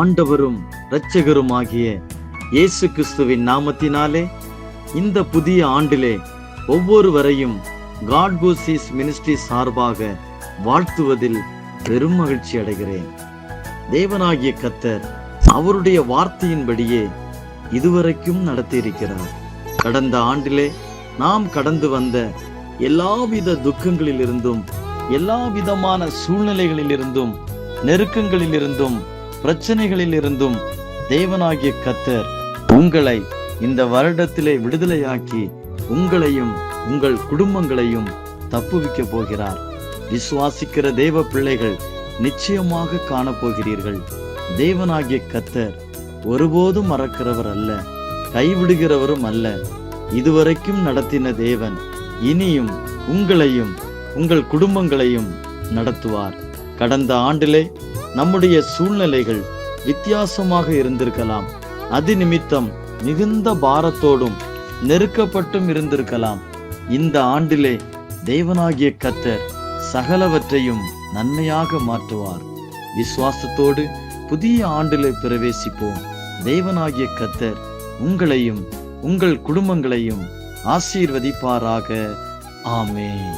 ஆண்டவரும் இரட்சகருமாகிய இயேசு கிறிஸ்துவின் நாமத்தினாலே இந்த புதிய ஆண்டிலே ஒவ்வொருவரையும் காட் கூசிஸ் மினிஸ்ட்ரி சார்பாக வாழ்த்துவதில் பெரும் மகிழ்ச்சி அடைகிறேன். தேவனாகிய கர்த்தர் அவருடைய வார்த்தையின்படியே இதுவரைக்கும் நடத்தியிருக்கிறார். கடந்த ஆண்டிலே நாம் கடந்து வந்த எல்லாவித துக்கங்களிலிருந்தும், எல்லா விதமான சூழ்நிலைகளிலிருந்தும், நெருக்கங்களிலிருந்தும், பிரச்சனைகளிலிருந்தும் தேவனாகிய கர்த்தர் உங்களை இந்த வருடத்திலே விடுதலையாக்கி உங்களையும் உங்கள் குடும்பங்களையும் தப்புவிக்க போகிறார். விசுவாசிக்கிற தேவ பிள்ளைகள் நிச்சயமாக காணப்போகிறீர்கள். தேவனாகிய கர்த்தர் ஒருபோதும் மறக்கிறவர் அல்ல, கைவிடுகிறவரும் அல்ல. இதுவரைக்கும் நடத்தின தேவன் இனியும் உங்களையும் உங்கள் குடும்பங்களையும் நடத்துவார். கடந்த ஆண்டிலே நம்முடைய சூழ்நிலைகள் வித்தியாசமாக இருந்திருக்கலாம். அது நிமித்தம் மிகுந்த பாரத்தோடும் நெருக்கப்பட்டும் இருந்திருக்கலாம். இந்த ஆண்டிலே தேவனாகிய கர்த்தர் சகலவற்றையும் நன்மையாக மாற்றுவார். விசுவாசத்தோடு புதிய ஆண்டிலே பிரவேசிப்போம். தேவனாகிய கர்த்தர் உங்களையும் உங்கள் குடும்பங்களையும் ஆசீர்வதிப்பாராக. ஆமென்.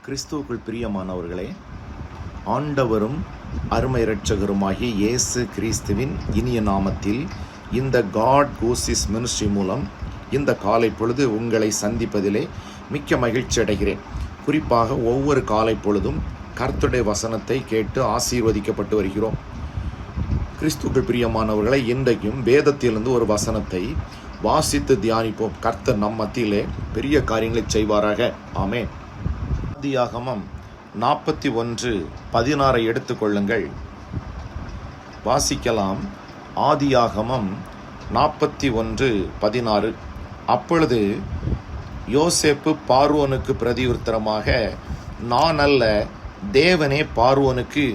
கிறிஸ்துவுக்குள் பிரியமானவர்களே, ஆண்டவரும் அருமை இரட்சகருமாகிய இயேசு கிறிஸ்துவின் இனிய நாமத்தில் இந்த காட் கூசிஸ் மினிஸ்ட்ரி மூலம் இந்த காலை பொழுது உங்களை சந்திப்பதிலே மிக்க மகிழ்ச்சி அடைகிறேன். குறிப்பாக ஒவ்வொரு காலை பொழுதும் கர்த்தருடைய வசனத்தை கேட்டு ஆசீர்வதிக்கப்பட்டு வருகிறோம். கிறிஸ்துவுக்குள் பிரியமானவர்களை, இன்றைக்கும் வேதத்திலிருந்து ஒரு வசனத்தை வாசித்து தியானிப்போம். கர்த்தர் நம் மத்தியிலே பெரிய காரியங்களை செய்வாராக. ஆமென். ஆதியாகமம் 41:16 எடுத்துக்கொள்ளுங்கள். வாசிக்கலாம். ஆதியாகமம் 41:16. அப்பொழுது யோசேப்பு பார்வோனுக்கு பிரதியுத்தரமாக, நான் அல்ல, தேவனே பார்வோனுக்கு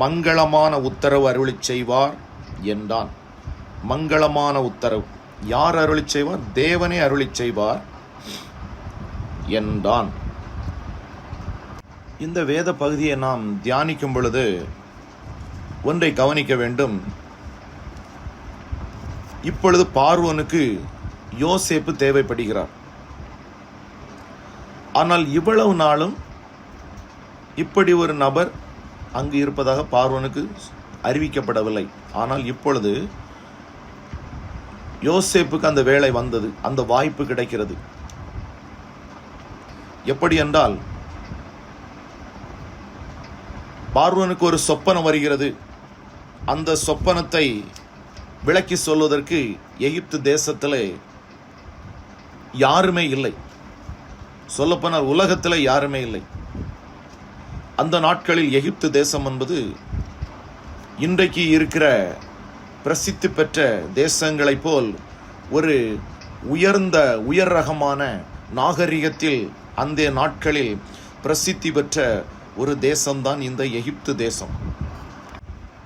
மங்களமான உத்தரவு அருளிச் செய்வார் என்றான். மங்களமான உத்தரவு யார் அருளிச் செய்வார்? தேவனே அருளிச் செய்வார் என்றான். இந்த வேத பகுதியை நாம் தியானிக்கும் பொழுது ஒன்றை கவனிக்க வேண்டும். இப்பொழுது பார்வோனுக்கு யோசேப்பு தேவைப்படுகிறார். ஆனால் இவ்வளவு நாளும் இப்படி ஒரு நபர் அங்கு இருப்பதாக பார்வோனுக்கு அறிவிக்கப்படவில்லை. ஆனால் இப்பொழுது யோசேப்புக்கு அந்த வேலை வந்தது, அந்த வாய்ப்பு கிடைக்கிறது. எப்படி என்றால், பார்வோனுக்கு ஒரு சொப்பனம் வருகிறது. அந்த சொப்பனத்தை விளக்கி சொல்வதற்கு எகிப்து தேசத்திலே யாருமே இல்லை. சொல்லப்போனால் உலகத்தில் யாருமே இல்லை. அந்த நாட்களில் எகிப்து தேசம் என்பது இன்றைக்கு இருக்கிற பிரசித்தி பெற்ற தேசங்களைப் போல் ஒரு உயர் ரகமான நாகரிகத்தில் அந்த நாட்களில் பிரசித்தி பெற்ற ஒரு தேசம்தான் இந்த எகிப்து தேசம்.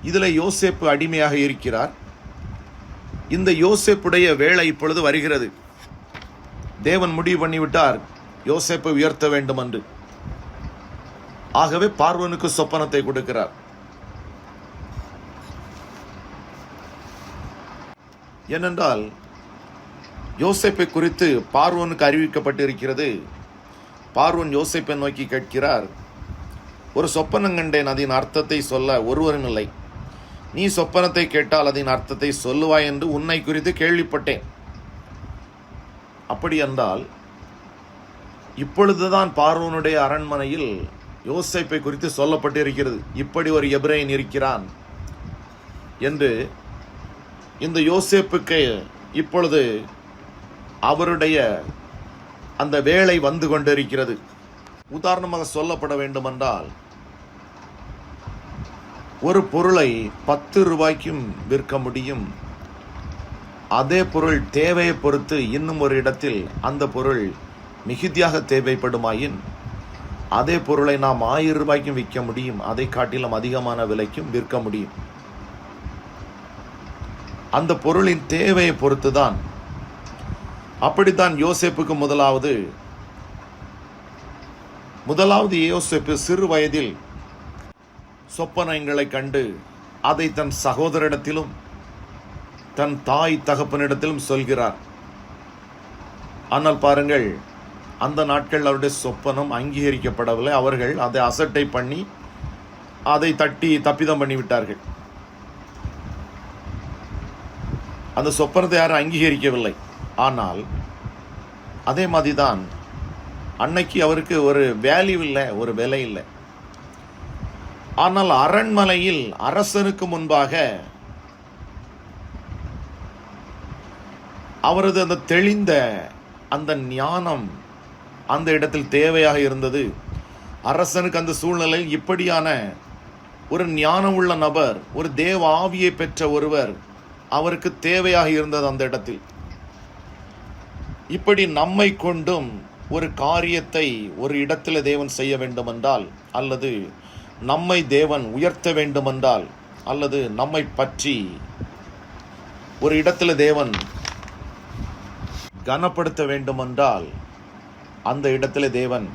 இதில் யோசேப்பு அடிமையாக இருக்கிறார். இந்த யோசேப்புடைய வேலை இப்பொழுது வருகிறது. தேவன் முடிவு பண்ணிவிட்டார் யோசேப்பை உயர்த்த வேண்டும் என்று. ஆகவே பார்வோனுக்கு சொப்பனத்தை கொடுக்கிறார். ஏனென்றால் யோசேப்பை குறித்து பார்வோனுக்கு அறிவிக்கப்பட்டிருக்கிறது. பார்வோன் யோசேப்பை நோக்கி கேட்கிறார், ஒரு சொப்பனம் கண்டேன், அதன் அர்த்தத்தை சொல்ல ஒருவரும் இல்லை. நீ சொப்பனத்தை கேட்டால் அதன் அர்த்தத்தை சொல்லுவாய் என்று உன்னை குறித்து கேள்விப்பட்டேன். அப்படி என்றால் இப்பொழுதுதான் பார்வோனுடைய அரண்மனையில் யோசேப்பை குறித்து சொல்லப்பட்டிருக்கிறது. இப்படி ஒரு எபிரேயன் இருக்கிறான் என்று. இந்த யோசேப்புக்கு இப்பொழுது அவருடைய அந்த வேலை வந்து கொண்டிருக்கிறது. உதாரணமாக சொல்லப்பட வேண்டுமென்றால், ஒரு பொருளை 10 ரூபாய்க்கும் விற்க முடியும். அதே பொருள் தேவையை பொறுத்து இன்னும் ஒரு இடத்தில் அந்த பொருள் மிகுதியாக தேவைப்படுமாயின் அதே பொருளை நாம் 1000 ரூபாய்க்கும் விற்க முடியும். அதை காட்டிலும் அதிகமான விலைக்கும் விற்க முடியும். அந்த பொருளின் தேவையை பொறுத்துதான். அப்படித்தான் யோசேப்புக்கு முதலாவது யோசேப்பு சிறு வயதில் சொப்பனங்களை கண்டு அதை தன் சகோதரிடத்திலும் தன் தாய் தகப்பனிடத்திலும் சொல்கிறார். ஆனால் பாருங்கள், அந்த நாட்கள் அவருடைய சொப்பனம் அங்கீகரிக்கப்படவில்லை. அவர்கள் அதை அசட்டை பண்ணி அதை தப்பிதம் பண்ணிவிட்டார்கள். அந்த சொப்பனத்தை யாரும் அங்கீகரிக்கவில்லை. ஆனால் அதே மாதிரிதான் அன்னைக்கு அவருக்கு ஒரு வேல்யூ இல்லை, ஒரு விலை இல்லை. ஆனால் அரண்மனையில் அரசனுக்கு முன்பாக அவரது அந்த தெளிந்த அந்த ஞானம் அந்த இடத்தில் தேவையாக இருந்தது. அரசனுக்கு அந்த சூழ்நிலையில் இப்படியான ஒரு ஞானம் உள்ள நபர், ஒரு தேவ ஆவியை பெற்ற ஒருவர் அவருக்கு தேவையாக இருந்தது அந்த இடத்தில். இப்படி நம்மை கொண்டும் ஒரு காரியத்தை ஒரு இடத்தில் தேவன் செய்ய வேண்டுமென்றால், அல்லது நம்மை தேவன் உயர்த்த வேண்டுமென்றால், அல்லது நம்மை பற்றி ஒரு இடத்துல தேவன் கனப்படுத்த வேண்டுமென்றால், அந்த இடத்துல தேவன்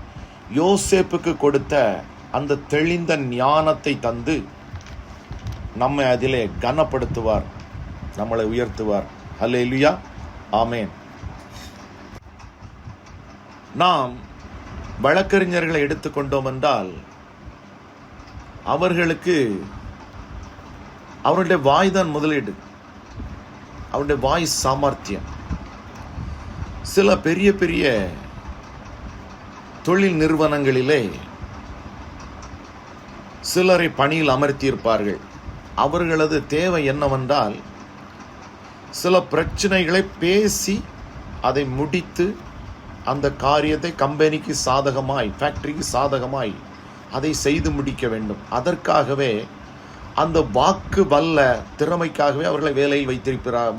யோசேப்புக்கு கொடுத்த அந்த தெளிந்த ஞானத்தை தந்து நம்மை அதிலே கனப்படுத்துவார், நம்மளை உயர்த்துவார். அல்லேலூயா, ஆமென். நாம் வழக்கறிஞர்களை எடுத்துக்கொண்டோம் என்றால், அவர்களுக்கு அவருடைய வாய்தான் முதலீடு, அவருடைய வாய் சாமர்த்தியம். சில பெரிய பெரிய தொழில் நிறுவனங்களிலே சிலரை பணியில் அமர்த்தியிருப்பார்கள். அவர்களது தேவை என்னவென்றால், சில பிரச்சனைகளை பேசி அதை முடித்து அந்த காரியத்தை கம்பெனிக்கு சாதகமாய், ஃபேக்டரிக்கு சாதகமாய் அதை செய்து முடிக்க வேண்டும். அதற்காகவே அந்த வாக்கு வல்ல திறமைக்காகவே அவர்களை வேலையில்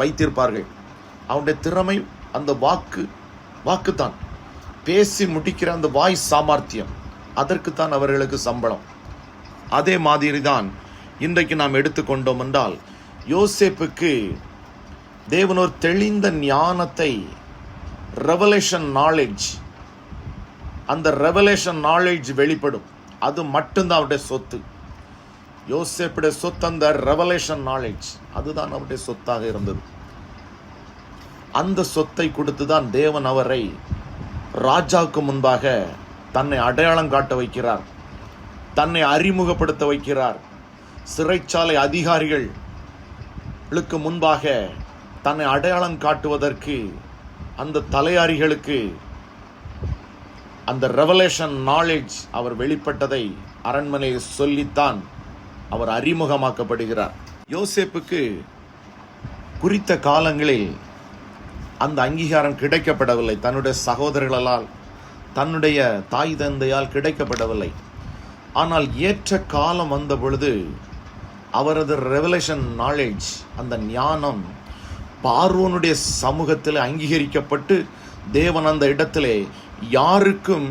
வைத்திருப்பார்கள். அவருடைய திறமை அந்த வாக்குத்தான், பேசி முடிக்கிற அந்த வாய் சாமர்த்தியம், அதற்குத்தான் அவர்களுக்கு சம்பளம். அதே மாதிரி தான் இன்றைக்கு நாம் எடுத்துக்கொண்டோம் என்றால், யோசேப்புக்கு தேவன் ஒரு தெளிந்த ஞானத்தை, ரெவலேஷன் நாலேஜ், அந்த ரெவலேஷன் நாலேஜ் வெளிப்படும். அது மட்டும்தான் அவருடைய சொத்து. யோசேப்புடைய சொத்து அந்த ரெவலேஷன் நாலேஜ், அதுதான் அவருடைய சொத்தாக இருந்தது. அந்த சொத்தை கொடுத்துதான் தேவன் அவரை ராஜாவுக்கு முன்பாக தன்னை அடையாளம் காட்ட வைக்கிறார், தன்னை அறிமுகப்படுத்த வைக்கிறார். சிறைச்சாலை அதிகாரிகளுக்கு முன்பாக தன்னை அடையாளம் காட்டுவதற்கு அந்த தலையாரிகளுக்கு அந்த ரெவலேஷன் நாலேஜ் அவர் வெளிப்பட்டதை அரண்மனையில் சொல்லித்தான் அவர் அறிமுகமாக்கப்படுகிறார். யோசேப்புக்கு குறித்த காலங்களில் அந்த அங்கீகாரம் கிடைக்கப்படவில்லை. தன்னுடைய சகோதரர்களால், தன்னுடைய தாய் தந்தையால் கிடைக்கப்படவில்லை. ஆனால் ஏற்ற காலம் வந்த பொழுது அவரது ரெவலேஷன் நாலேஜ், அந்த ஞானம் பார்வோனுடைய சமூகத்தில் அங்கீகரிக்கப்பட்டு தேவன் அந்த இடத்திலே யாருக்கும்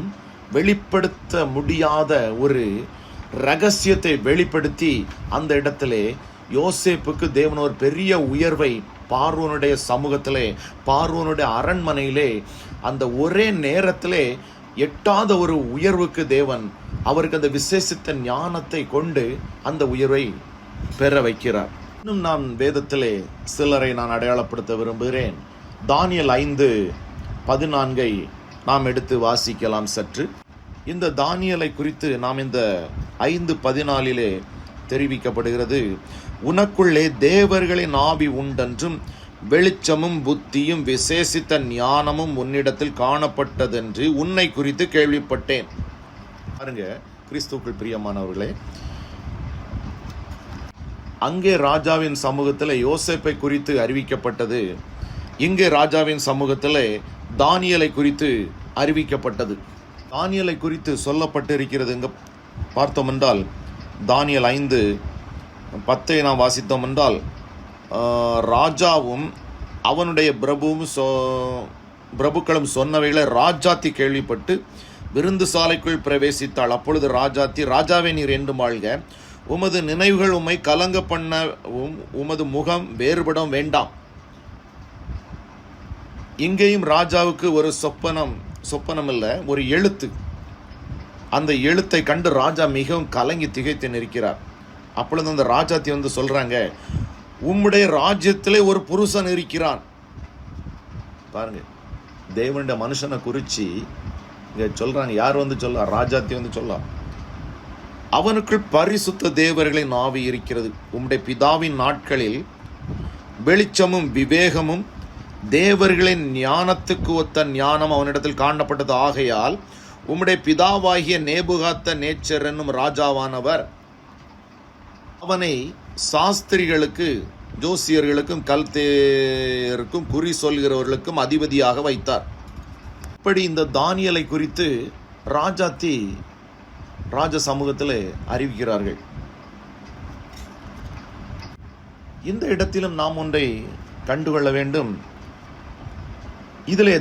வெளிப்படுத்த முடியாத ஒரு ரகசியத்தை வெளிப்படுத்தி அந்த இடத்திலே யோசேப்புக்கு தேவன் ஒரு பெரிய உயர்வை பார்வோனுடைய சமூகத்திலே, பார்வோனுடைய அரண்மனையிலே அந்த ஒரே நேரத்திலே எட்டாத ஒரு உயர்வுக்கு தேவன் அவருக்கு அந்த விசேஷித்த ஞானத்தை கொண்டு அந்த உயர்வை பெற வைக்கிறார். இன்னும் நான் வேதத்திலே சிலரை நான் அடையாளப்படுத்த விரும்புகிறேன். தானியேல் 5:14 நாம் எடுத்து வாசிக்கலாம் சற்று. இந்த தானியேலை குறித்து நாம் இந்த 5:14 தெரிவிக்கப்படுகிறது, உனக்குள்ளே தேவர்களின் ஆவி உண்டென்றும் வெளிச்சமும் புத்தியும் விசேஷித்த ஞானமும் உன்னிடத்தில் காணப்பட்டதென்று உன்னை குறித்து கேள்விப்பட்டேன். பாருங்க கிறிஸ்துவுக்குள் பிரியமானவர்களே, அங்கே ராஜாவின் சமூகத்தில் யோசேப்பை குறித்து அறிவிக்கப்பட்டது, இங்கே ராஜாவின் சமூகத்தில் தானியேலை குறித்து அறிவிக்கப்பட்டது. தானியேலை குறித்து சொல்லப்பட்டிருக்கிறது இங்கே பார்த்தோம் என்றால், தானியேல் 5:10 நாம் வாசித்தோம் என்றால், ராஜாவும் அவனுடைய பிரபுக்களும் சொன்னவைகளை ராஜாத்தி கேள்விப்பட்டு விருந்து சாலைக்குள் பிரவேசித்தாள். அப்பொழுது ராஜாத்தி, ராஜாவே நீர் என்று வாழ்க, உமது நினைவுகள் உம்மை கலங்க பண்ண உமது முகம் வேறுபடம் வேண்டாம். இங்கேயும் ராஜாவுக்கு ஒரு சொப்பனம் இல்ல, ஒரு எழுத்து. அந்த எழுத்தை கண்டு ராஜா மிகவும் கலங்கி திகைத்து நிற்கிறார். அப்பொழுது அந்த ராஜாத்தி வந்து சொல்றாங்க, உம்முடைய ராஜ்யத்திலே ஒரு புருஷன் இருக்கிறான். பாருங்க, தேவனுடைய மனுஷனை குறிச்சு இங்க சொல்றாங்க. யார் வந்து சொல்ல? ராஜாத்தி வந்து சொல்ல, அவனுக்குள் பரிசுத்த தேவர்களின் ஆவி இருக்கிறது. உம்முடைய பிதாவின் நாட்களில் வெளிச்சமும் விவேகமும் தேவர்களின் ஞானத்துக்கு ஒத்த ஞானம் அவனிடத்தில் காணப்பட்டது. ஆகையால் உம்முடைய பிதாவாகிய நேபுகாத்த நேச்சர் என்னும் ராஜாவானவர் அவனை சாஸ்திரிகளுக்கு, ஜோசியர்களுக்கும், கல்தேயருக்கும், குறி சொல்கிறவர்களுக்கும் அதிபதியாக வைத்தார். இப்படி இந்த தானியலை குறித்து ராஜாத்தி ராஜ சமூகத்தில் அறிவிக்கிறார்கள். இந்த இடத்திலும் நாம் ஒன்றை கண்டுகொள்ள வேண்டும். இதிலே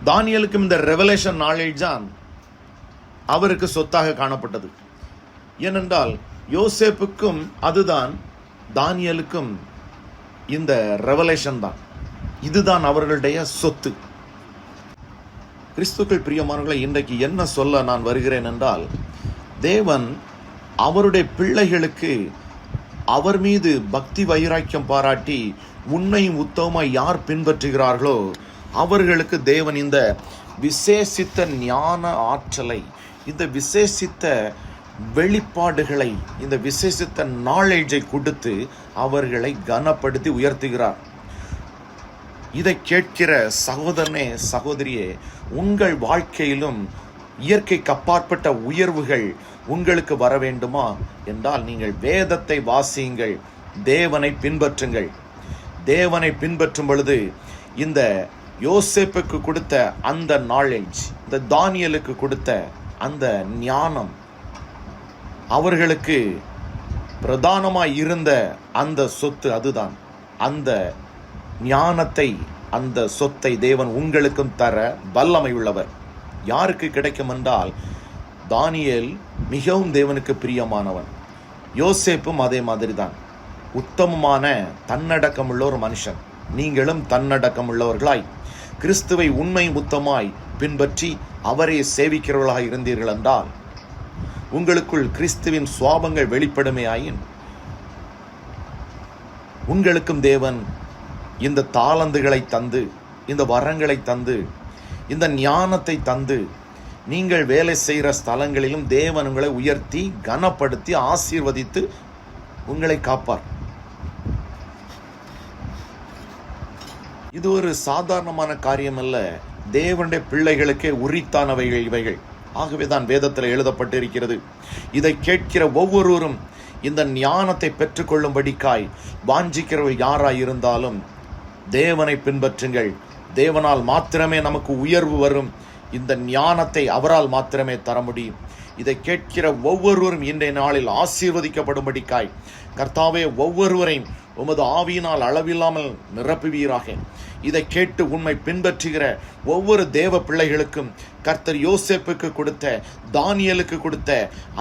தானியலுக்கும் இந்த ரெவலேஷன் நாலேஜ் தான் அவருக்கு சொத்தாக காணப்பட்டது. ஏனென்றால் யோசேப்புக்கும் அதுதான், தானியலுக்கும் இந்த ரெவலேஷன் தான், இதுதான் அவர்களுடைய சொத்து. கிறிஸ்துக்கள் பிரியமானவர்களை, இன்றைக்கு என்ன சொல்ல நான் வருகிறேன் என்றால், தேவன் அவருடைய பிள்ளைகளுக்கு அவர் மீது பக்தி வைராக்கியம் பாராட்டி உண்மையும் உத்தமமாய் யார் பின்பற்றுகிறார்களோ அவர்களுக்கு தேவன் இந்த விசேஷித்த ஞான ஆற்றலை, இந்த விசேஷித்த வெளிப்பாடுகளை, இந்த விசேஷித்த நாலேஜை கொடுத்து அவர்களை கனப்படுத்தி உயர்த்துகிறார். இதை கேட்கிற சகோதரனே, சகோதரியே, உங்கள் வாழ்க்கையிலும் இயற்கைக்கு அப்பாற்பட்ட உயர்வுகள் உங்களுக்கு வர வேண்டுமா என்றால் நீங்கள் வேதத்தை வாசியுங்கள், தேவனை பின்பற்றுங்கள். தேவனை பின்பற்றும் பொழுது இந்த யோசேப்புக்கு கொடுத்த அந்த நாலேஜ், இந்த தானியலுக்கு கொடுத்த அந்த ஞானம், அவர்களுக்கு பிரதானமாய் இருந்த அந்த சொத்து, அதுதான் அந்த ஞானத்தை, அந்த சொத்தை தேவன் உங்களுக்கும் தர வல்லமை உள்ளவர். யாருக்கு கிடைக்கும் என்றால், தானியேல் மிகவும் தேவனுக்கு பிரியமானவன், யோசேப்பும் அதே மாதிரி தான். உத்தமமான தன்னடக்கம் உள்ள ஒரு மனுஷன். நீங்களும் தன்னடக்கம் உள்ளவர்களாய் கிறிஸ்துவை உண்மை உத்தமாய் பின்பற்றி அவரை சேவிக்கிறவர்களாக இருந்தீர்கள் என்றால் உங்களுக்குள் கிறிஸ்துவின் சுவாபங்கள் வெளிப்படுமையாயின் உங்களுக்கும் தேவன் இந்த தாளந்துகளை தந்து, இந்த வரங்களை தந்து, இந்த ஞானத்தை தந்து, நீங்கள் வேலை செய்கிற ஸ்தலங்களிலும் தேவன் உங்களை உயர்த்தி கனப்படுத்தி ஆசீர்வதித்து உங்களை காப்பார். இது ஒரு சாதாரணமான காரியம் அல்ல, தேவனுடைய பிள்ளைகளுக்கே உரித்தானவைகள் இவைகள். ஆகவேதான் வேதத்தில் எழுதப்பட்டிருக்கிறது, இதை கேட்கிற ஒவ்வொருவரும் இந்த ஞானத்தை பெற்றுக்கொள்ளும்படிக்காய் வாஞ்சிக்கிறவர் யாராய் இருந்தாலும் தேவனை பின்பற்றுங்கள். தேவனால் மாத்திரமே நமக்கு உயர்வு வரும். இந்த ஞானத்தை அவரால் மாத்திரமே தர முடியும். இதை கேட்கிற ஒவ்வொருவரும் இன்றைய நாளில் ஆசீர்வதிக்கப்படும்படிக்காய் கர்த்தாவே ஒவ்வொருவரையும் உமது ஆவியினால் அளவில்லாமல் நிரப்புவீராக. இதை கேட்டு உண்மை பின்பற்றுகிற ஒவ்வொரு தேவ பிள்ளைகளுக்கும் கர்த்தர் யோசேப்புக்கு கொடுத்த, தானியலுக்கு கொடுத்த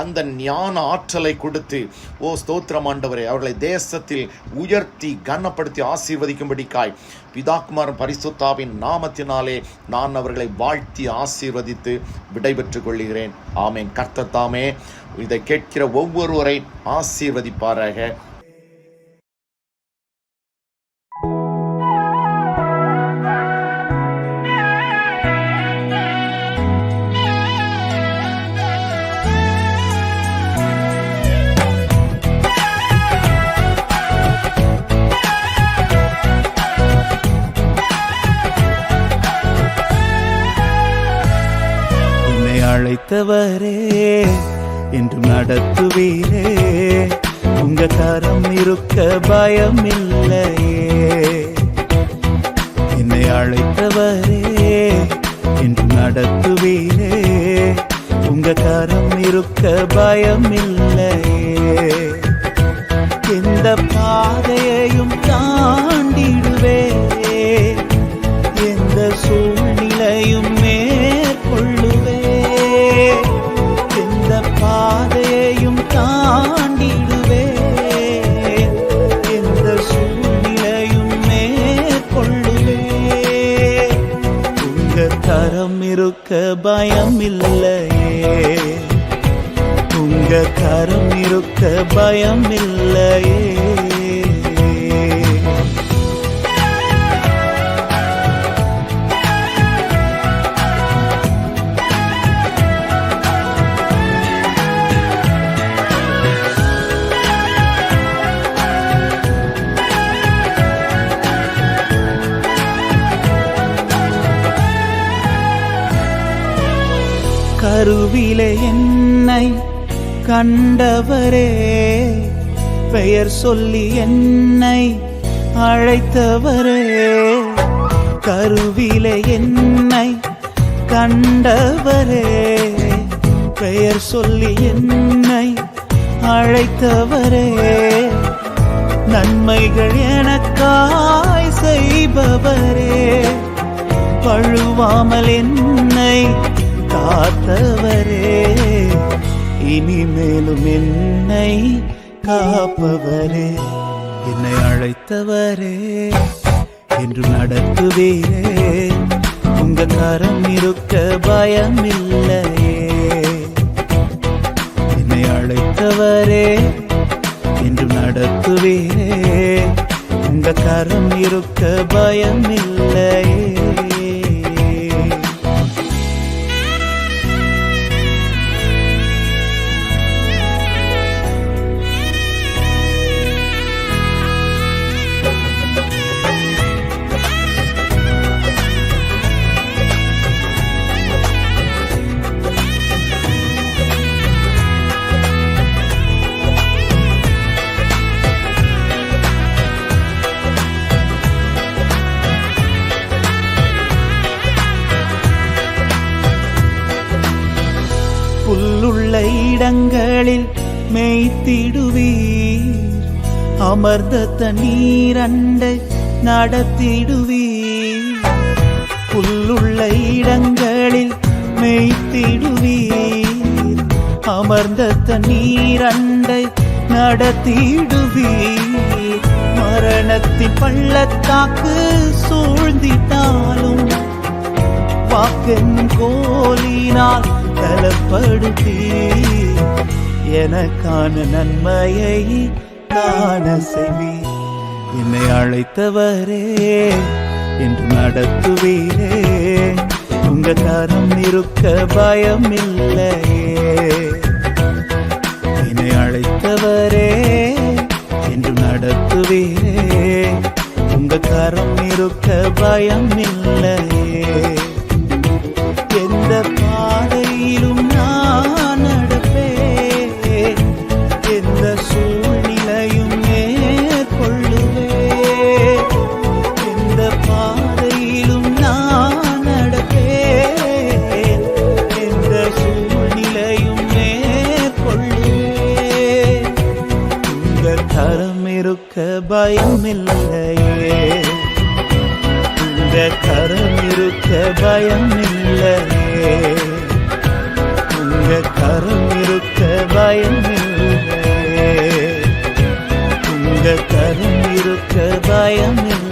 அந்த ஞான ஆற்றலை கொடுத்து, ஓ ஸ்தோத்திரம் ஆண்டவரே, அவர்களை தேசத்தில் உயர்த்தி கனப்படுத்தி ஆசீர்வதிக்கும்படிக்காய் பிதாகுமாரன் பரிசுத்தாவின் நாமத்தினாலே நான் அவர்களை வாழ்த்தி ஆசீர்வதித்து விடைபெற்றுக் கொள்கிறேன். ஆமென். கர்த்தர் தாமே இதை கேட்கிற ஒவ்வொருவரை ஆசீர்வதிப்பாராக. அழைத்தவரே என்று நடத்துவீரே, உங்க கரம் இருக்க பயம் இல்லையே. என்னை அழைத்தவரே என்று நடத்துவீரே, உங்க கரம் இருக்க பயம் இல்லையே. எந்த பாதையையும் தாண்டிடுவே, எந்த சூழ்நிலையும் மேற்கொள்ளுவே. எந்த பாதையை பயம் இல்லையே, உங்க கரம் இருக்க பயம் இல்லையே. கருவிலே என்னை கண்டவரே, பெயர் சொல்லி என்னை அழைத்தவரே. கருவிலே என்னை கண்டவரே, பெயர் சொல்லி என்னை அழைத்தவரே. நன்மைகள் எனக்காய் செய்பவரே, பழுவாமல் என்னை காத்தவரே. இனிமேலும் என்னை காப்பவரே, என்னை அழைத்தவரே, என்று நடத்துவீரே. உங்க கரம் இருக்க பயம் இல்லையே, என்னை அழைத்தவரே, என்று நடத்துவீரே. உங்க கரம் இருக்க பயம் இல்லையே. புல்லுள்ள இடங்களில் மேய்த்திடுவீர், அமர்ந்த தண்ணீர் அண்டை நடத்திடுவீர். புல்லுள்ள இடங்களில் மேய்த்திடுவீர், அமர்ந்த தண்ணீர் அண்டை நடத்திடுவீர். மரணத்தின் பள்ளத்தாக்கு சூழ்ந்திட்டாலும் வாக்கென்னும் கோலினால் பலப்படுத்தி எனக்கான நன்மையை காண செய்வீர். என்னை அழைத்தவரே, என்று நடத்துவீரே. உங்க கரம் இருக்க பயம் இல்லையே, என்னை அழைத்தவரே, என்று நடத்துவீரே. உங்க கரம் இருக்க பயம் இல்லையே. எந்த பாதையிலும் நான் நடப்பேன், எந்த சூழ்நிலையும் மேற்கொள்ளுவேன். எந்த பாதையிலும் நான் நடப்பேன், எந்த சூழ்நிலையும் மேற்கொள்ளுவேன். உங்க கரம் இருக்க பயம் இல்லையே, உங்க கரம் இருக்க பயம் இல்லையே, உங்க கரம் இருக்க பயம் இல்லையே, உங்க கரம் இருக்க பயம் இல்லையே.